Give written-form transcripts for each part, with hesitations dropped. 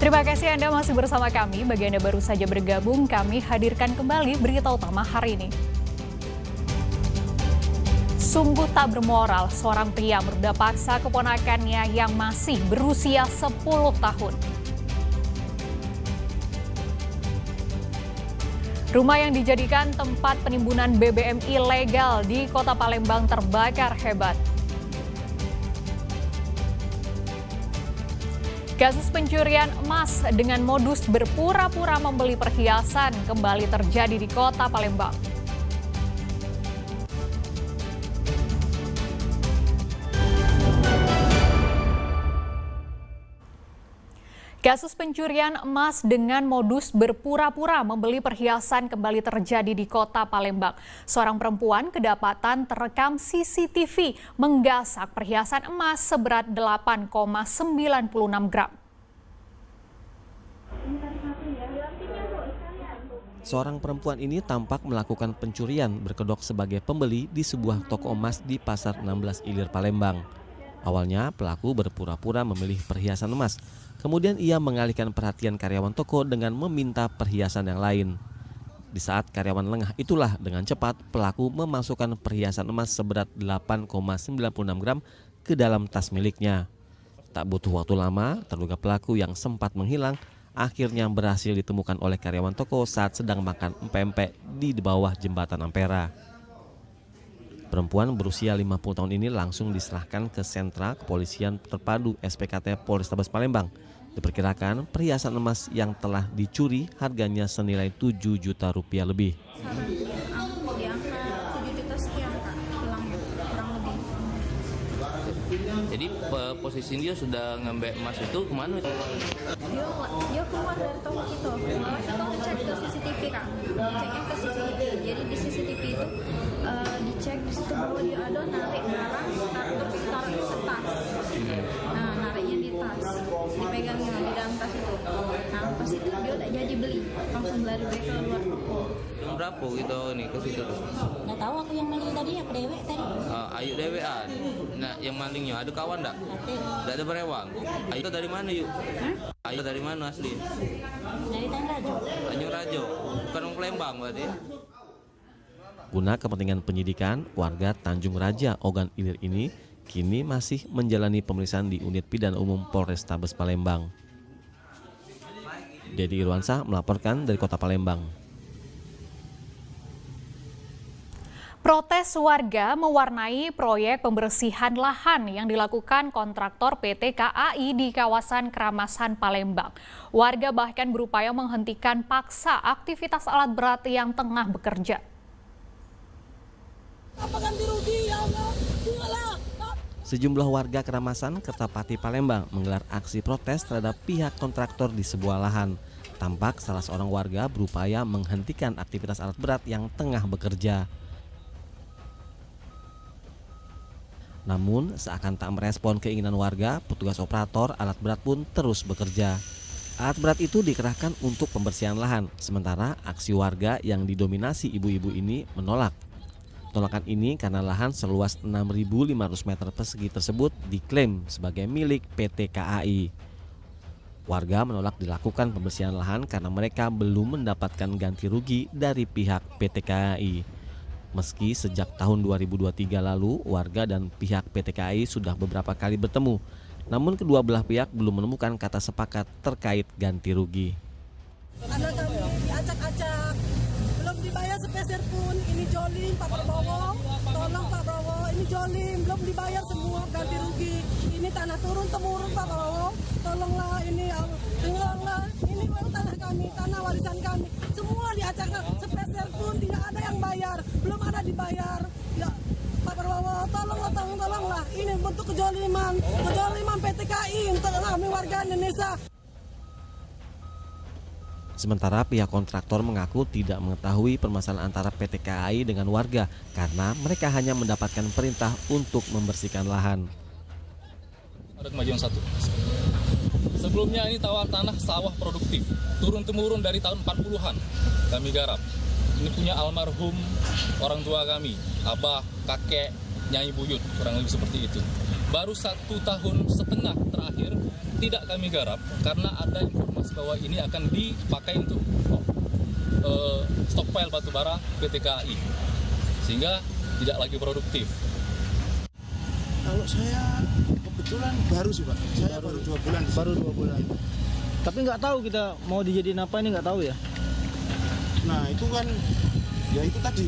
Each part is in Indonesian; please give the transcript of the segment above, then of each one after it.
Terima kasih Anda masih bersama kami. Bagi Anda baru saja bergabung, kami hadirkan kembali berita utama hari ini. Sungguh tak bermoral seorang pria meruda paksa keponakannya yang masih berusia 10 tahun. Rumah yang dijadikan tempat penimbunan BBM ilegal di Kota Palembang terbakar hebat. Kasus pencurian emas dengan modus berpura-pura membeli perhiasan kembali terjadi di Kota Palembang. Kasus pencurian emas dengan modus berpura-pura membeli perhiasan kembali terjadi di Kota Palembang. Seorang perempuan kedapatan terekam CCTV menggasak perhiasan emas seberat 8,96 gram. Seorang perempuan ini tampak melakukan pencurian berkedok sebagai pembeli di sebuah toko emas di Pasar 16 Ilir Palembang. Awalnya pelaku berpura-pura memilih perhiasan emas. Kemudian ia mengalihkan perhatian karyawan toko dengan meminta perhiasan yang lain. Di saat karyawan lengah itulah dengan cepat pelaku memasukkan perhiasan emas seberat 8,96 gram ke dalam tas miliknya. Tak butuh waktu lama, terduga pelaku yang sempat menghilang akhirnya berhasil ditemukan oleh karyawan toko saat sedang makan empek-empek di bawah jembatan Ampera. Perempuan berusia 50 tahun ini langsung diserahkan ke sentra kepolisian terpadu SPKT Polrestabes Palembang. Diperkirakan perhiasan emas yang telah dicuri harganya senilai 7 juta rupiah lebih. Jadi posisi dia sudah ngambil emas itu kemana? Dia keluar dari toko itu. Kita ngecek ke CCTV kan. Ceknya ke CCTV. Jadi di CCTV itu dicek di situ bahwa dia ada narik barang tapi taruhnya ke tas. Nah, nariknya di tas. Dipegangnya di dalam tas itu. Nah, pas itu dia udah jadi beli. Langsung lari ke luar toko. Jam berapa gitu nih ke situ? Nggak tahu aku yang maling tadi, aku dewek tadi. Ayu dewean. Nah, yang malingnya ada kawan enggak? Enggak ada berewang. Ayu dari mana yuk? Ayu dari mana asli? Dari Tanjung Rajo. Tanjung Rajo. Bukan orang Palembang berarti. Guna kepentingan penyidikan, warga Tanjung Raja, Ogan Ilir ini kini masih menjalani pemeriksaan di Unit Pidana Umum Polrestabes Palembang. Dedi Irwansyah melaporkan dari Kota Palembang. Protes warga mewarnai proyek pembersihan lahan yang dilakukan kontraktor PT KAI di kawasan Keramasan Palembang. Warga bahkan berupaya menghentikan paksa aktivitas alat berat yang tengah bekerja. Sejumlah warga Keramasan, Kertapati, Palembang menggelar aksi protes terhadap pihak kontraktor di sebuah lahan. Tampak salah seorang warga berupaya menghentikan aktivitas alat berat yang tengah bekerja. Namun, seakan tak merespon keinginan warga, petugas operator alat berat pun terus bekerja. Alat berat itu dikerahkan untuk pembersihan lahan, sementara aksi warga yang didominasi ibu-ibu ini menolak. Penolakan ini karena lahan seluas 6.500 meter persegi tersebut diklaim sebagai milik PT KAI. Warga menolak dilakukan pembersihan lahan karena mereka belum mendapatkan ganti rugi dari pihak PT KAI. Meski sejak tahun 2023 lalu, warga dan pihak PT KAI sudah beberapa kali bertemu, namun kedua belah pihak belum menemukan kata sepakat terkait ganti rugi. Karena kami diacak-acak, belum dibayar sepeser pun. Ini jolim Pak Prabowo, tolong Pak Prabowo, ini jolim, belum dibayar semua ganti rugi. Ini tanah turun-temurun Pak Prabowo, tolonglah ini, tolonglah, ini baru tanah kami, tanah warisan kami. Semua diacak, sepeser pun tidak ada yang bayar, belum ada dibayar. Ya, Pak Prabowo, tolonglah, ini bentuk kejoliman PT KAI untuk kami warga Indonesia. Sementara pihak kontraktor mengaku tidak mengetahui permasalahan antara PT KAI dengan warga karena mereka hanya mendapatkan perintah untuk membersihkan lahan. Ada kemajuan satu. Sebelumnya ini tawar tanah sawah produktif, turun-temurun dari tahun 40-an kami garap. Ini punya almarhum orang tua kami, abah, kakek, nyai buyut, kurang lebih seperti itu. Baru 1,5 tahun terakhir tidak kami garap karena ada informasi bahwa ini akan dipakai untuk stockpile batubara PT KAI, sehingga tidak lagi produktif. Kalau saya kebetulan baru sih Pak, saya baru 2 bulan. Baru 2 bulan. Tapi nggak tahu kita mau dijadiin apa ini, nggak tahu ya. Nah itu kan, ya itu tadi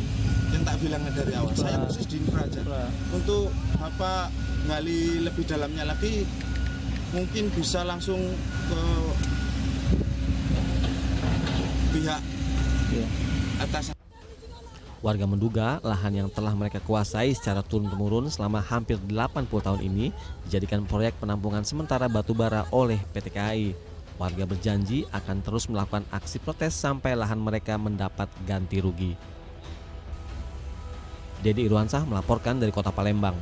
yang tak bilang dari awal. Saya khusus di infra aja. Untuk apa gali lebih dalamnya lagi, mungkin bisa langsung ke pihak atas. Warga menduga lahan yang telah mereka kuasai secara turun-temurun selama hampir 80 tahun ini dijadikan proyek penampungan sementara batubara oleh PT KAI. Warga berjanji akan terus melakukan aksi protes sampai lahan mereka mendapat ganti rugi. Dedi Irwansah melaporkan dari Kota Palembang.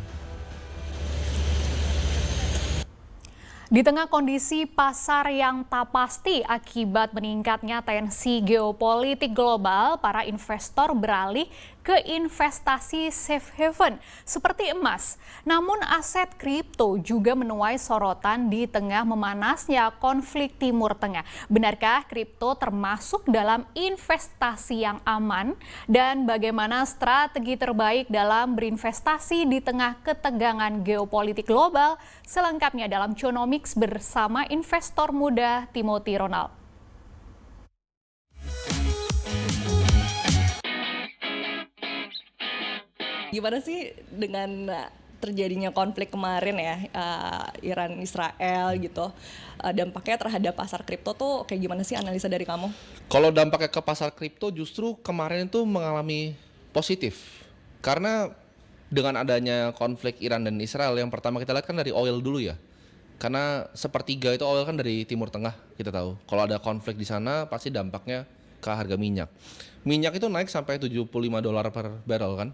Di tengah kondisi pasar yang tak pasti akibat meningkatnya tensi geopolitik global, para investor beralih ke investasi safe haven seperti emas. Namun aset kripto juga menuai sorotan di tengah memanasnya konflik Timur Tengah. Benarkah kripto termasuk dalam investasi yang aman? Dan bagaimana strategi terbaik dalam berinvestasi di tengah ketegangan geopolitik global? Selengkapnya dalam Cuanomics bersama investor muda Timothy Ronald. Gimana sih dengan terjadinya konflik kemarin ya, Iran Israel gitu, dampaknya terhadap pasar kripto tuh kayak gimana sih analisa dari kamu? Kalau dampaknya ke pasar kripto justru kemarin itu mengalami positif. Karena dengan adanya konflik Iran dan Israel, yang pertama kita lihat kan dari oil dulu ya. Karena sepertiga itu oil kan dari Timur Tengah, kita tahu. Kalau ada konflik di sana pasti dampaknya ke harga minyak. Minyak itu naik sampai $75 per barrel kan.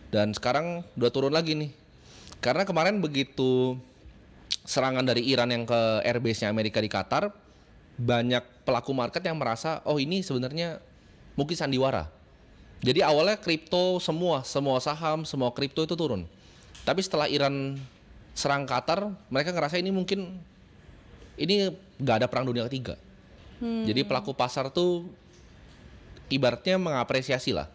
Dan sekarang udah turun lagi nih. Karena kemarin begitu serangan dari Iran yang ke airbase-nya Amerika di Qatar, banyak pelaku market yang merasa, oh ini sebenarnya mungkin sandiwara. Jadi awalnya kripto semua saham, semua kripto itu turun. Tapi setelah Iran serang Qatar, mereka ngerasa ini mungkin ini nggak ada perang dunia ketiga. Jadi pelaku pasar tuh ibaratnya mengapresiasi lah.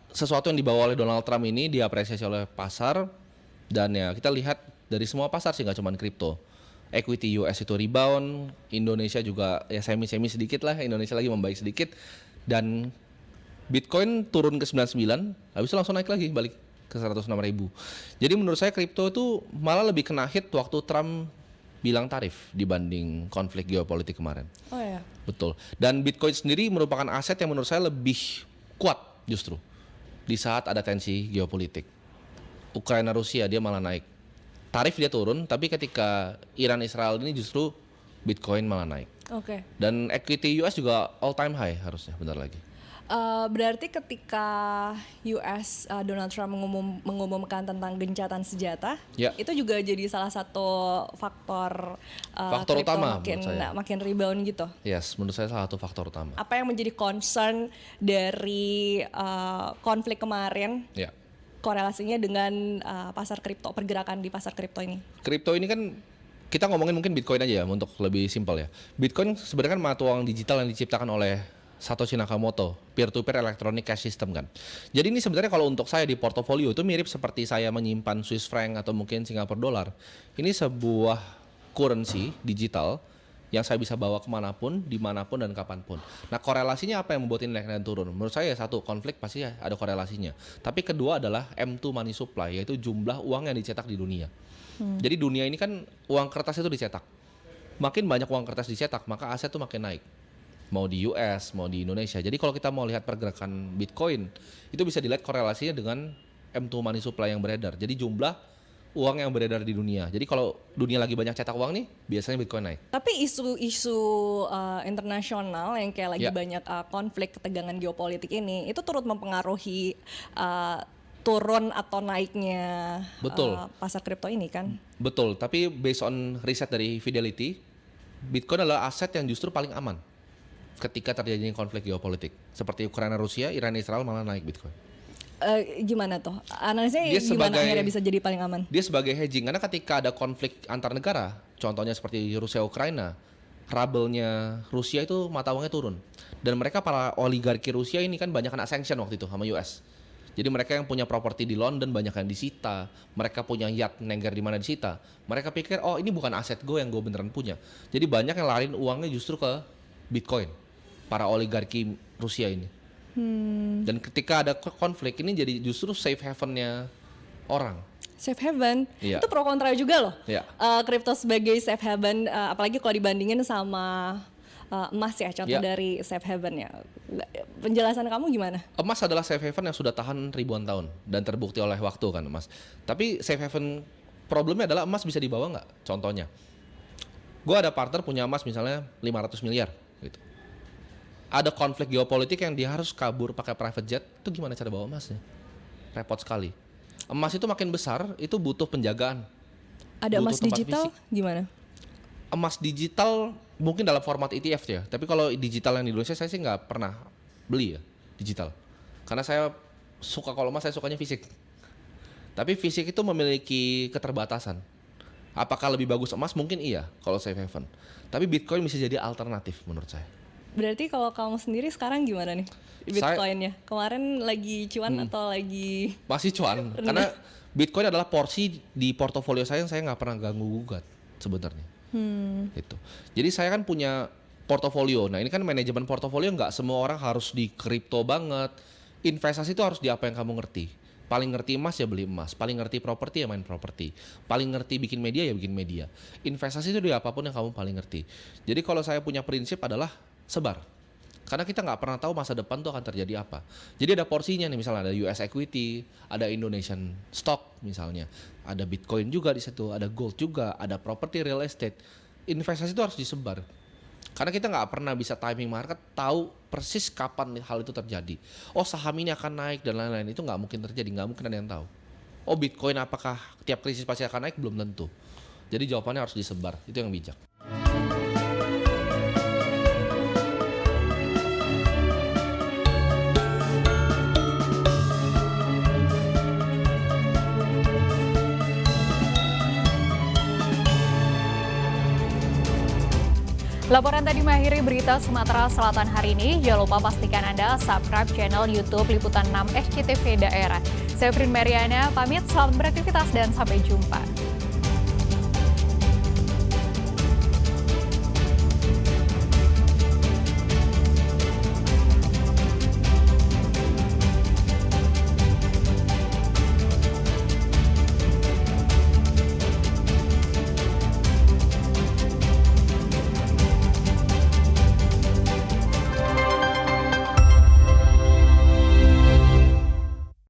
Sesuatu yang dibawa oleh Donald Trump ini diapresiasi oleh pasar, dan ya kita lihat dari semua pasar sih, nggak cuma kripto. Equity US itu rebound, Indonesia juga ya semi sedikit lah, Indonesia lagi membaik sedikit, dan Bitcoin turun ke 99, habis itu langsung naik lagi balik ke 106.000. Jadi menurut saya kripto itu malah lebih kena hit waktu Trump bilang tarif dibanding konflik geopolitik kemarin. Oh ya. Betul. Dan Bitcoin sendiri merupakan aset yang menurut saya lebih kuat justru di saat ada tensi geopolitik. Ukraina Rusia dia malah naik. Tarif dia turun, tapi ketika Iran Israel ini justru Bitcoin malah naik. Oke. Dan equity US juga all time high harusnya bentar lagi. Berarti ketika US Donald Trump mengumumkan tentang gencatan senjata, ya, itu juga jadi salah satu faktor utama makin rebound gitu. Yes, menurut saya salah satu faktor utama. Apa yang menjadi concern dari konflik kemarin? Ya. Korelasinya dengan pasar kripto, pergerakan di pasar kripto ini. Kripto ini kan kita ngomongin mungkin Bitcoin aja ya untuk lebih simpel ya. Bitcoin sebenarnya kan mata uang digital yang diciptakan oleh Satoshi Nakamoto, peer-to-peer electronic cash system kan. Jadi ini sebenarnya kalau untuk saya di portofolio itu mirip seperti saya menyimpan Swiss franc atau mungkin Singapore dollar. Ini sebuah currency digital yang saya bisa bawa kemanapun, dimanapun, dan kapanpun. Nah korelasinya apa yang membuat ini naik dan turun? Menurut saya satu, konflik pasti ada korelasinya. Tapi kedua adalah M2 money supply, yaitu jumlah uang yang dicetak di dunia. Jadi dunia ini kan uang kertas itu dicetak. Makin banyak uang kertas dicetak, maka aset itu makin naik. Mau di US, mau di Indonesia. Jadi kalau kita mau lihat pergerakan Bitcoin, itu bisa dilihat korelasinya dengan M2 money supply yang beredar. Jadi jumlah uang yang beredar di dunia. Jadi kalau dunia lagi banyak cetak uang nih, biasanya Bitcoin naik. Tapi isu-isu internasional yang kayak lagi banyak konflik, ketegangan geopolitik ini, itu turut mempengaruhi turun atau naiknya pasar kripto ini kan? Betul, tapi based on riset dari Fidelity, Bitcoin adalah aset yang justru paling aman ketika terjadinya konflik geopolitik. Seperti Ukraina Rusia, Iran Israel malah naik Bitcoin. Gimana tuh? Analisnya Dia gimana sebagai- akhirnya bisa jadi paling aman? Dia sebagai hedging, karena ketika ada konflik antar negara, contohnya seperti Rusia Ukraina, rubelnya Rusia itu mata uangnya turun. Dan mereka para oligarki Rusia ini kan banyak kena sanction waktu itu sama US. Jadi mereka yang punya properti di London banyak yang disita, mereka punya yacht nengger di mana disita. Mereka pikir, oh ini bukan aset gue yang gue beneran punya. Jadi banyak yang lariin uangnya justru ke Bitcoin, para oligarki Rusia ini. Dan ketika ada konflik ini jadi justru safe haven-nya orang. Safe haven, Iya. itu pro kontra juga loh. Iya. Kripto sebagai safe haven, apalagi kalau dibandingin sama emas ya, contoh Iya. dari safe haven ya. Penjelasan kamu gimana? Emas adalah safe haven yang sudah tahan ribuan tahun dan terbukti oleh waktu kan emas. Tapi safe haven problemnya adalah emas bisa dibawa nggak? Contohnya, gue ada partner punya emas misalnya 500 miliar gitu. Ada konflik geopolitik yang dia harus kabur pakai private jet, itu gimana cara bawa emasnya? Repot sekali. Emas itu makin besar, itu butuh penjagaan. Ada Butuh emas tempat digital fisik. gimana? Emas digital mungkin dalam format ETF ya, tapi kalau digital yang di Indonesia saya sih nggak pernah beli ya digital. Karena saya suka, kalau emas saya sukanya fisik. Tapi fisik itu memiliki keterbatasan. Apakah lebih bagus emas? Mungkin iya kalau safe haven. Tapi Bitcoin bisa jadi alternatif menurut saya. Berarti kalau kamu sendiri sekarang gimana nih Bitcoinnya? Kemarin lagi cuan atau lagi Masih cuan, karena Bitcoin adalah porsi di portofolio saya yang saya nggak pernah ganggu gugat sebenarnya. Itu. Jadi saya kan punya portofolio. Nah ini kan manajemen portofolio, nggak semua orang harus di kripto banget. Investasi itu harus di apa yang kamu ngerti. Paling ngerti emas ya beli emas, paling ngerti properti ya main properti, paling ngerti bikin media ya bikin media. Investasi itu di apapun yang kamu paling ngerti. Jadi kalau saya punya prinsip adalah sebar. Karena kita nggak pernah tahu masa depan tuh akan terjadi apa. Jadi ada porsinya nih, misalnya ada US equity, ada Indonesian stock misalnya, ada Bitcoin juga di situ, ada gold juga, ada property real estate. Investasi itu harus disebar. Karena kita nggak pernah bisa timing market, tahu persis kapan hal itu terjadi. Oh saham ini akan naik dan lain-lain, itu nggak mungkin terjadi, nggak mungkin ada yang tahu. Oh Bitcoin apakah tiap krisis pasti akan naik, belum tentu. Jadi jawabannya harus disebar, itu yang bijak. Laporan tadi mengakhiri berita Sumatera Selatan hari ini. Jangan lupa pastikan Anda subscribe channel YouTube Liputan 6 SCTV Daerah. Saya Frin Mariana, pamit, selamat beraktivitas dan sampai jumpa.